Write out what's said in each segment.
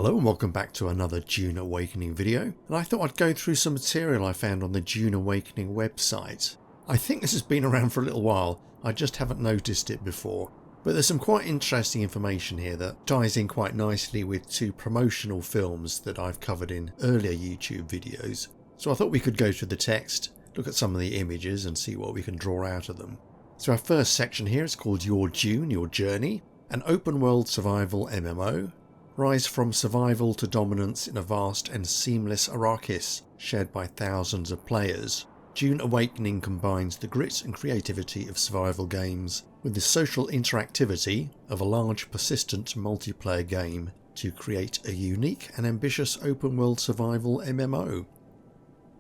Hello and welcome back to another Dune Awakening video, and I thought I'd go through some material I found on the Dune Awakening website. I think this has been around for a little while, I just haven't noticed it before, but there's some quite interesting information here that ties in quite nicely with two promotional films that I've covered in earlier YouTube videos. So I thought we could go through the text, look at some of the images and see what we can draw out of them. So our first section here is called Your Dune, Your Journey, an open world survival MMO. Rise from survival to dominance in a vast and seamless Arrakis, shared by thousands of players. Dune Awakening combines the grit and creativity of survival games with the social interactivity of a large, persistent multiplayer game to create a unique and ambitious open-world survival MMO.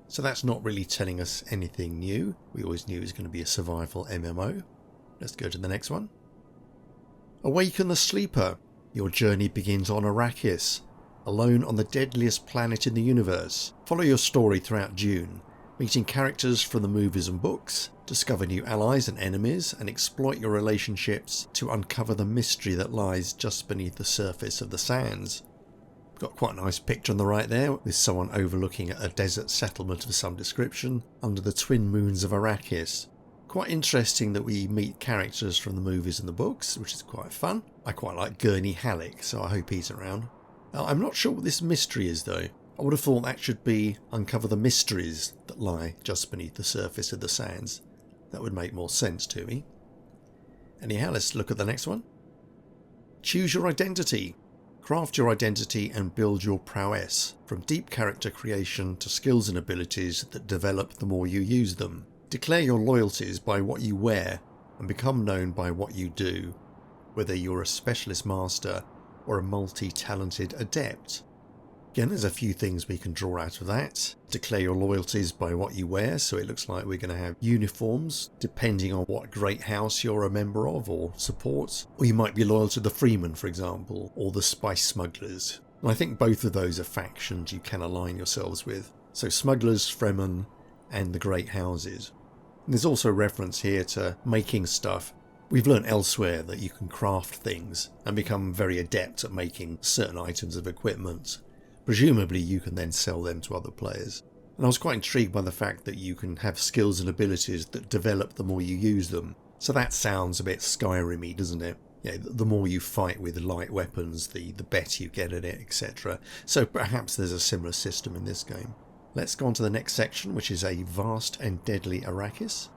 So that's not really telling us anything new. We always knew it was going to be a survival MMO. Let's go to the next one. Awaken the Sleeper. Your journey begins on Arrakis, alone on the deadliest planet in the universe. Follow your story throughout Dune, meeting characters from the movies and books, discover new allies and enemies, and exploit your relationships to uncover the mystery that lies just beneath the surface of the sands. Got quite a nice picture on the right there, with someone overlooking a desert settlement of some description under the twin moons of Arrakis. Quite interesting that we meet characters from the movies and the books, which is quite fun. I quite like Gurney Halleck, so I hope he's around. Now, I'm not sure what this mystery is though. I would have thought that should be uncover the mysteries that lie just beneath the surface of the sands. That would make more sense to me. Anyhow, let's look at the next one. Choose your identity. Craft your identity and build your prowess, from deep character creation to skills and abilities that develop the more you use them. Declare your loyalties by what you wear and become known by what you do, whether you're a specialist master or a multi-talented adept. Again, there's a few things we can draw out of that. Declare your loyalties by what you wear, so it looks like we're going to have uniforms depending on what great house you're a member of or support. Or you might be loyal to the Freemen, for example, or the Spice Smugglers. And I think both of those are factions you can align yourselves with. So Smugglers, Fremen, and the Great Houses. And there's also reference here to making stuff. We've learnt elsewhere that you can craft things and become very adept at making certain items of equipment. Presumably you can then sell them to other players. And I was quite intrigued by the fact that you can have skills and abilities that develop the more you use them. So that sounds a bit Skyrim-y, doesn't it? Yeah, the more you fight with light weapons, the better you get at it, etc. So perhaps there's a similar system in this game. Let's go on to the next section, which is a vast and deadly Arrakis.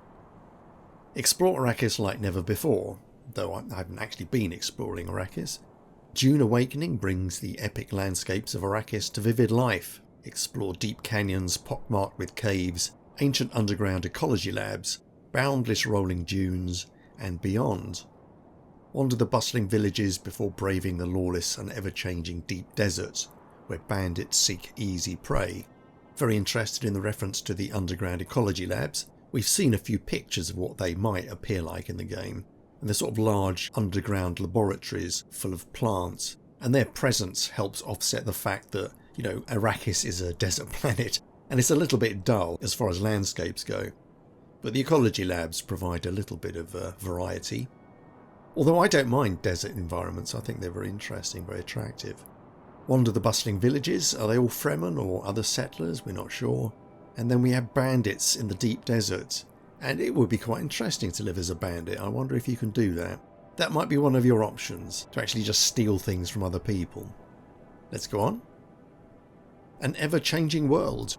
Explore Arrakis like never before, though I haven't actually been exploring Arrakis. Dune Awakening brings the epic landscapes of Arrakis to vivid life. Explore deep canyons pockmarked with caves, ancient underground ecology labs, boundless rolling dunes, and beyond. Wander the bustling villages before braving the lawless and ever-changing deep deserts, where bandits seek easy prey. Very interested in the reference to the underground ecology labs. We've seen a few pictures of what they might appear like in the game, and they're sort of large underground laboratories full of plants, and their presence helps offset the fact that, Arrakis is a desert planet, and it's a little bit dull as far as landscapes go. But the ecology labs provide a little bit of variety. Although I don't mind desert environments, I think they're very interesting, very attractive. Wander the bustling villages. Are they all Fremen or other settlers? We're not sure. And then we have bandits in the deep desert. And it would be quite interesting to live as a bandit. I wonder if you can do that. That might be one of your options, to actually just steal things from other people. Let's go on. An ever-changing world.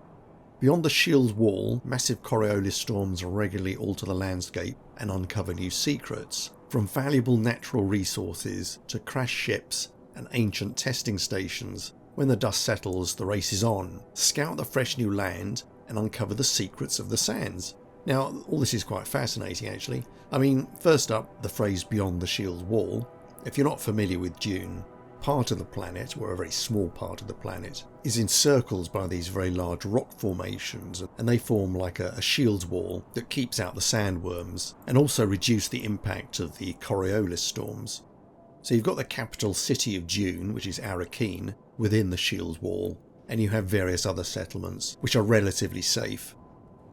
Beyond the shield wall, massive Coriolis storms regularly alter the landscape and uncover new secrets. From valuable natural resources to crash ships and ancient testing stations. When the dust settles, the race is on. Scout the fresh new land and uncover the secrets of the sands. Now, all this is quite fascinating actually. I mean, first up, the phrase beyond the shield wall. If you're not familiar with Dune, part of the planet, or a very small part of the planet, is encircled by these very large rock formations, and they form like a shield wall that keeps out the sandworms and also reduce the impact of the Coriolis storms. So you've got the capital city of Dune, which is Arrakeen, within the shield wall, and you have various other settlements, which are relatively safe.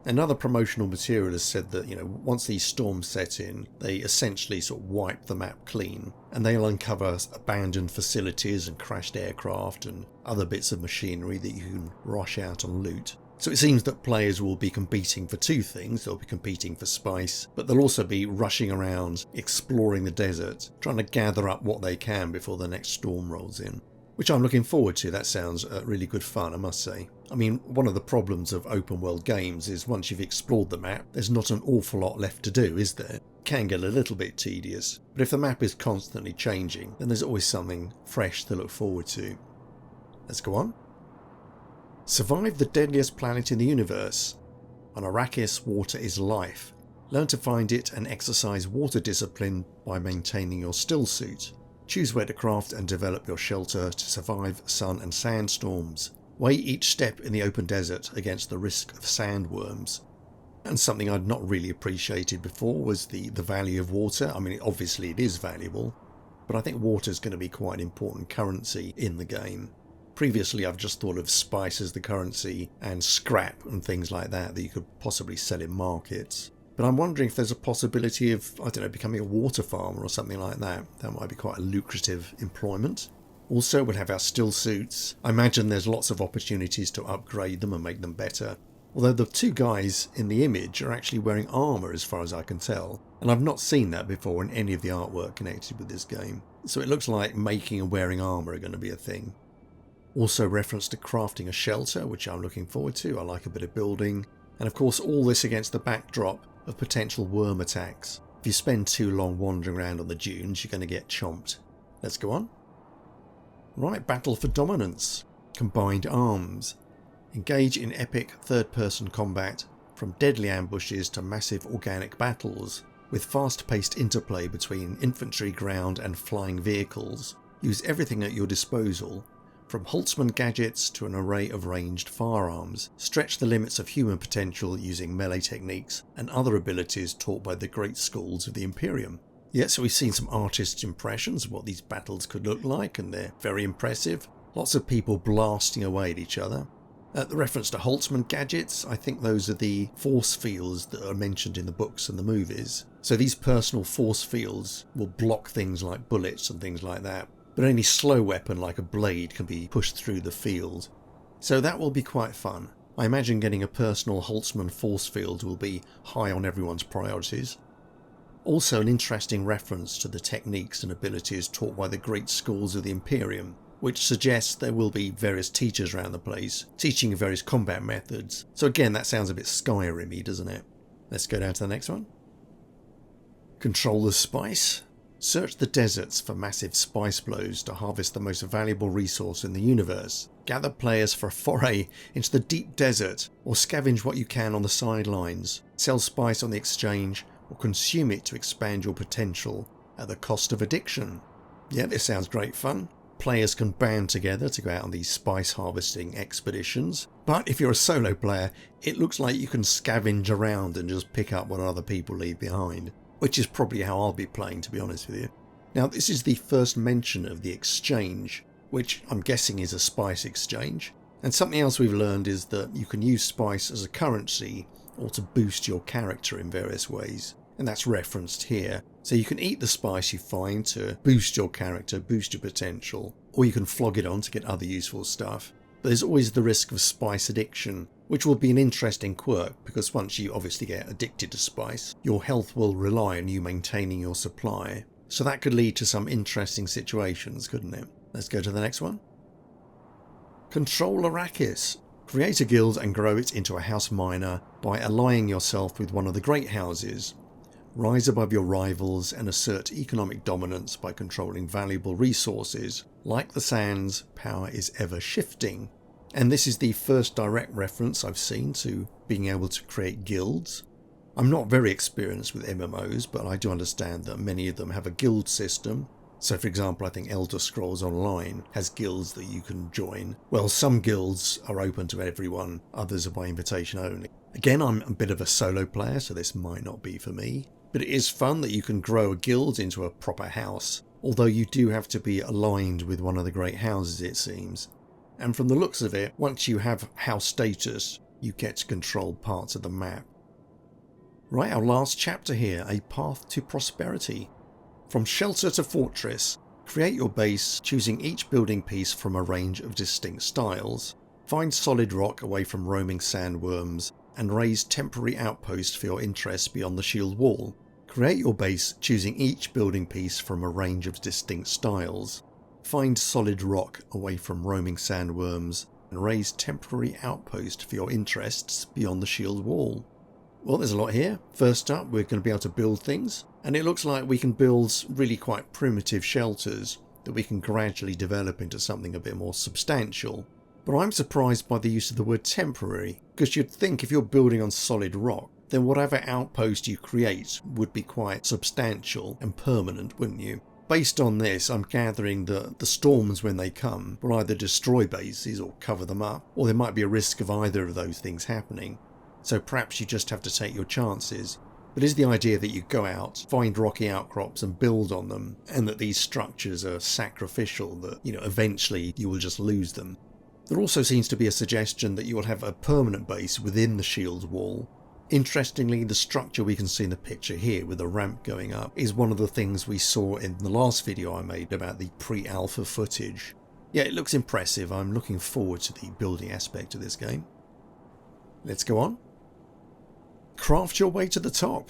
Another promotional material has said that, once these storms set in, they essentially sort of wipe the map clean, and they'll uncover abandoned facilities and crashed aircraft and other bits of machinery that you can rush out and loot. So it seems that players will be competing for two things. They'll be competing for spice, but they'll also be rushing around, exploring the desert, trying to gather up what they can before the next storm rolls in. Which I'm looking forward to. That sounds really good fun, I must say. I mean, one of the problems of open world games is once you've explored the map, there's not an awful lot left to do, is there? It can get a little bit tedious, but if the map is constantly changing, then there's always something fresh to look forward to. Let's go on. Survive the deadliest planet in the universe. On Arrakis, water is life. Learn to find it and exercise water discipline by maintaining your still suit. Choose where to craft and develop your shelter to survive sun and sandstorms. Weigh each step in the open desert against the risk of sandworms. And something I'd not really appreciated before was the value of water. I mean, obviously it is valuable, but I think water is going to be quite an important currency in the game. Previously I've just thought of spice as the currency and scrap and things like that you could possibly sell in markets. But I'm wondering if there's a possibility of, becoming a water farmer or something like that. That might be quite a lucrative employment. Also, we'll have our still suits. I imagine there's lots of opportunities to upgrade them and make them better. Although the two guys in the image are actually wearing armour as far as I can tell. And I've not seen that before in any of the artwork connected with this game. So it looks like making and wearing armour are going to be a thing. Also reference to crafting a shelter, which I'm looking forward to. I like a bit of building. And of course all this against the backdrop of potential worm attacks. If you spend too long wandering around on the dunes, you're going to get chomped. Let's go on. Right, battle for dominance. Combined arms. Engage in epic third-person combat, from deadly ambushes to massive organic battles, with fast-paced interplay between infantry, ground and flying vehicles. Use everything at your disposal, from Holtzman gadgets to an array of ranged firearms. Stretch the limits of human potential using melee techniques and other abilities taught by the great schools of the Imperium. Yeah, so we've seen some artists' impressions of what these battles could look like, and they're very impressive. Lots of people blasting away at each other. The reference to Holtzman gadgets, I think those are the force fields that are mentioned in the books and the movies. So these personal force fields will block things like bullets and things like that. But any slow weapon like a blade can be pushed through the field. So that will be quite fun. I imagine getting a personal Holtzman force field will be high on everyone's priorities. Also an interesting reference to the techniques and abilities taught by the great schools of the Imperium, which suggests there will be various teachers around the place, teaching various combat methods. So again, that sounds a bit Skyrim-y, doesn't it? Let's go down to the next one. Control the spice. Search the deserts for massive spice blows to harvest the most valuable resource in the universe. Gather players for a foray into the deep desert, or scavenge what you can on the sidelines. Sell spice on the exchange, or consume it to expand your potential at the cost of addiction. Yeah, this sounds great fun. Players can band together to go out on these spice harvesting expeditions, but if you're a solo player, it looks like you can scavenge around and just pick up what other people leave behind. Which is probably how I'll be playing, to be honest with you. Now, this is the first mention of the exchange, which I'm guessing is a spice exchange. And something else we've learned is that you can use spice as a currency or to boost your character in various ways. And that's referenced here. So you can eat the spice you find to boost your character, boost your potential, or you can flog it on to get other useful stuff. But there's always the risk of spice addiction, which will be an interesting quirk, because once you obviously get addicted to spice, your health will rely on you maintaining your supply. So that could lead to some interesting situations, couldn't it? Let's go to the next one. Control Arrakis. Create a guild and grow it into a house miner by allying yourself with one of the great houses. Rise above your rivals and assert economic dominance by controlling valuable resources. Like the sands, power is ever shifting. And this is the first direct reference I've seen to being able to create guilds. I'm not very experienced with MMOs, but I do understand that many of them have a guild system. So for example, I think Elder Scrolls Online has guilds that you can join. Well, some guilds are open to everyone, others are by invitation only. Again, I'm a bit of a solo player, so this might not be for me. But it is fun that you can grow a guild into a proper house, although you do have to be aligned with one of the great houses, it seems. And from the looks of it, once you have house status, you get to control parts of the map. Right, our last chapter here, a path to prosperity. From shelter to fortress, create your base, choosing each building piece from a range of distinct styles. Find solid rock away from roaming sandworms, and raise temporary outposts for your interests beyond the shield wall. Create your base, choosing each building piece from a range of distinct styles. Find solid rock away from roaming sandworms, and raise temporary outposts for your interests beyond the shield wall. Well, there's a lot here. First up, we're going to be able to build things, and it looks like we can build really quite primitive shelters that we can gradually develop into something a bit more substantial. But I'm surprised by the use of the word temporary, because you'd think if you're building on solid rock, then whatever outpost you create would be quite substantial and permanent, wouldn't you? Based on this, I'm gathering that the storms, when they come, will either destroy bases or cover them up, or there might be a risk of either of those things happening. So perhaps you just have to take your chances. But is the idea that you go out, find rocky outcrops and build on them, and that these structures are sacrificial, that, eventually you will just lose them. There also seems to be a suggestion that you will have a permanent base within the shield wall. Interestingly, the structure we can see in the picture here with the ramp going up is one of the things we saw in the last video I made about the pre-alpha footage. Yeah, it looks impressive. I'm looking forward to the building aspect of this game. Let's go on. Craft your way to the top.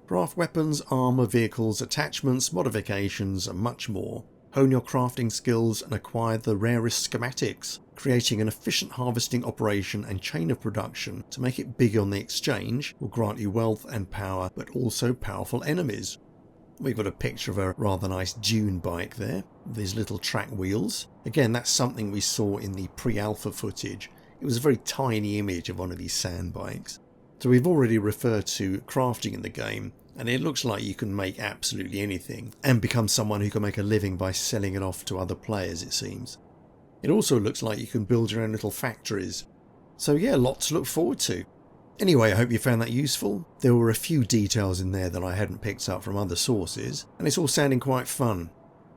Craft weapons, armour, vehicles, attachments, modifications and much more. Hone your crafting skills and acquire the rarest schematics, creating an efficient harvesting operation and chain of production to make it big on the exchange will grant you wealth and power, but also powerful enemies. We've got a picture of a rather nice Dune bike there, with these little track wheels. Again, that's something we saw in the pre-alpha footage. It was a very tiny image of one of these sand bikes. So we've already referred to crafting in the game, and it looks like you can make absolutely anything and become someone who can make a living by selling it off to other players, it seems. It also looks like you can build your own little factories. So yeah, lots to look forward to. Anyway, I hope you found that useful. There were a few details in there that I hadn't picked up from other sources, and it's all sounding quite fun.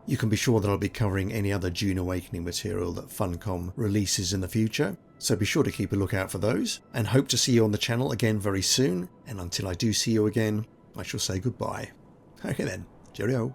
You can be sure that I'll be covering any other Dune Awakening material that Funcom releases in the future, so be sure to keep a lookout for those, and hope to see you on the channel again very soon, and until I do see you again, I shall say goodbye. Okay then, cheerio.